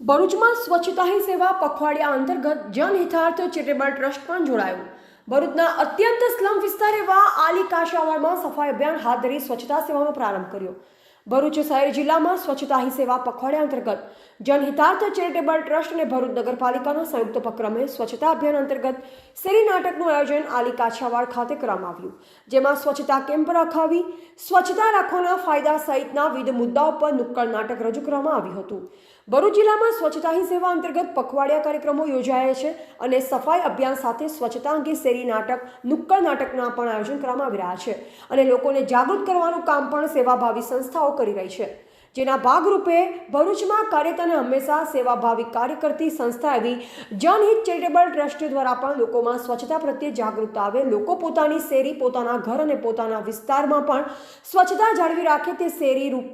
ભરૂચમાં સ્વચ્છતા હી સેવા પખવાડિયા અંતર્ગત જનહિતાર્થ ચેરિટેબલ ટ્રસ્ટ પણ જોડાયું। ભરૂચના અત્યંત સ્લમ વિસ્તાર એવા આલી કાશાવાડમાં સફાઈ અભિયાન હાથ ધરી સ્વચ્છતા સેવાનો પ્રારંભ કર્યો। ભરૂચ શહેર જિલ્લામાં સ્વચ્છતા હી સેવા પખવાડિયા અંતર્ગત જનહિતાર્થ ચેરિટેબલ ટ્રસ્ટ અને ભરૂચ નગરપાલિકાના સંયુક્ત ઉપક્રમે સ્વચ્છતા અભિયાન અંતર્ગત શેરી નાટકનું આયોજન આલી કાછિયાવાડ ખાતે કરવામાં આવ્યું, જેમાં સ્વચ્છતા કેમ્પ રખાવી સ્વચ્છતા રાખવાના ફાયદા સહિતના વિવિધ મુદ્દાઓ પર નુક્કડ નાટક રજૂ કરવામાં આવ્યું હતું। ભરૂચ જિલ્લામાં સ્વચ્છતા હી સેવા અંતર્ગત પખવાડિયા કાર્યક્રમો યોજાયા છે અને સફાઈ અભિયાન સાથે સ્વચ્છતા અંગે શેરી નાટક, નુક્કડ નાટકના પણ આયોજન કરવામાં આવી રહ્યા છે અને લોકોને જાગૃત કરવાનું કામ પણ સેવાભાવી સંસ્થાઓ કરી રહી છે, જેના ભાગરૂપે ભરૂચમાં કાર્યરત અને હંમેશા સેવાભાવી કાર્ય કરતી સંસ્થા એવી જનહિત ચેરિટેબલ ટ્રસ્ટ દ્વારા પણ લોકોમાં સ્વચ્છતા પ્રત્યે જાગૃતતા આવે, લોકો પોતાની શેરી, પોતાના ઘર અને પોતાના વિસ્તારમાં પણ સ્વચ્છતા જાળવી રાખે તે શેરી રૂપ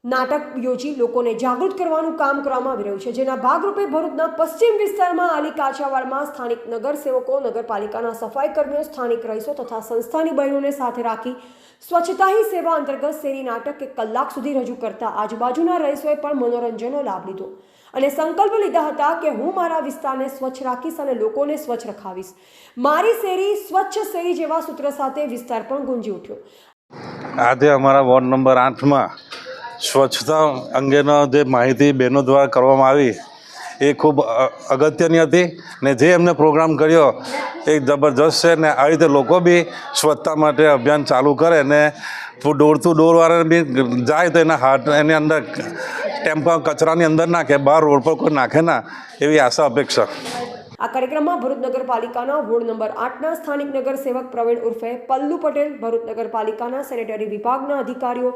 નાટક યોજી લોકોને જાગૃત કરવાનું કામ કરવામાં આવી રહ્યું છે, જેના ભાગરૂપે ભરૂચના પશ્ચિમ વિસ્તારમાં આલી કાછિયાવાડમાં સ્થાનિક નગરસેવકો, નગરપાલિકાના સફાઈ કર્મીઓ, સ્થાનિક રહીશો તથા સંસ્થાની બહેનોને સાથે રાખી સ્વચ્છતા હી સેવા અંતર્ગત શેરી નાટક 1 કલાક સુધી રજૂ કરતા આજુબાજુના રહીશોએ પણ મનોરંજનનો લાભ લીધો અને સંકલ્પ લીધા હતા કે હું મારા વિસ્તારને સ્વચ્છ રાખીશ અને લોકોને સ્વચ્છ રખાવીશ, મારી શેરી સ્વચ્છ શેરી જેવા સૂત્ર સાથે વિસ્તાર પણ ગુંજી ઉઠ્યો। આજે અમારા વોર્ડ નંબર 8માં સ્વચ્છતા અંગેનો જે માહિતી બહેનો દ્વારા કરવામાં આવી એ ખૂબ અગત્યની હતી ને જે એમને પ્રોગ્રામ કર્યો એ જબરજસ્ત છે ને આવી રીતે લોકો બી સ્વચ્છતા માટે અભિયાન ચાલુ કરે ને ડોર ટુ ડોર વાળાને બી જાય તો એના હાથ એની અંદર ટેમ્પા કચરાની અંદર નાખે, બહાર રોડ પર કોઈ નાખે ના, એવી આશા અપેક્ષા। આ કાર્યક્રમમાં ભરૂચ નગરપાલિકાના વોર્ડ નંબર 8ના સ્થાનિક નગરસેવક પ્રવીણ ઉર્ફે પલ્લુ પટેલ, ભરૂચ નગરપાલિકાના સેનેટરી વિભાગના અધિકારીઓ,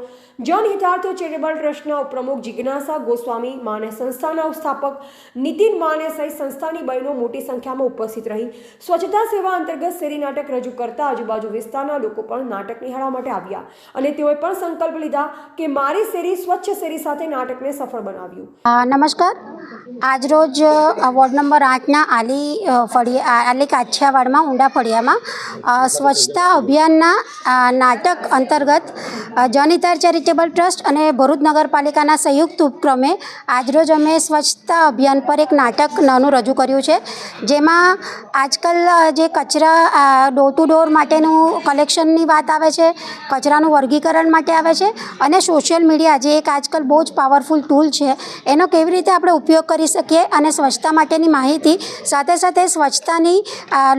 જનહિતાર્થ ચેરિટેબલ ટ્રસ્ટના ઉપપ્રમુખ જિજ્ઞાસા ગોસ્વામી, માને સંસ્થાના સ્થાપક નીતિન માને સહિત સંસ્થાની બહેનો મોટી સંખ્યામાં ઉપસ્થિત રહી સ્વચ્છતા સેવા અંતર્ગત શેરી નાટક રજૂ કરતા આજુબાજુ વિસ્તારના લોકો પણ નાટક નિહાળવા માટે આવ્યા અને તેઓએ પણ સંકલ્પ લીધા કે મારી શેરી સ્વચ્છ શેરી સાથે નાટકને સફળ બનાવ્યું। નમસ્કાર, આજરોજ વોર્ડ નંબર 8ના આલી કાછિયાવાડમાં ઊંડા ફળિયામાં સ્વચ્છતા અભિયાનના નાટક અંતર્ગત જનહિતાર્થ ચેરિટેબલ ટ્રસ્ટ અને ભરૂચ નગરપાલિકાના સંયુક્ત ઉપક્રમે આજરોજ અમે સ્વચ્છતા અભિયાન પર એક નાટક નાનું રજૂ કર્યું છે, જેમાં આજકાલ જે કચરા ડોર ટુ ડોર માટેનું કલેક્શનની વાત આવે છે, કચરાનું વર્ગીકરણ માટે આવે છે અને સોશિયલ મીડિયા જે એક આજકાલ બહુ જ પાવરફુલ ટૂલ છે એનો કેવી રીતે આપણે ઉપયોગ કરી શકીએ અને સ્વચ્છતા માટેની માહિતી સાથે સાથે સ્વચ્છતાની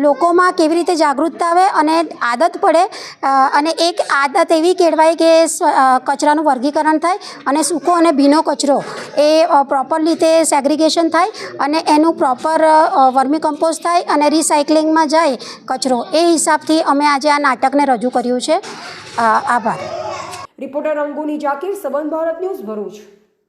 લોકોમાં કેવી રીતે જાગૃતતા આવે અને આદત પડે અને એક આદત એવી કેળવાય કે કચરાનું વર્ગીકરણ થાય અને સૂકો અને ભીનો કચરો એ પ્રોપર રીતે સેગ્રીગેશન થાય અને એનું પ્રોપર વર્મી કમ્પોઝ થાય અને રિસાયકલિંગમાં જાય કચરો, એ હિસાબથી અમે આજે આ નાટકને રજૂ કર્યું છે। આભાર। રિપોર્ટર અંગુની જાકીર, સંબંધ ભારત ન્યૂઝ, ભરૂચ।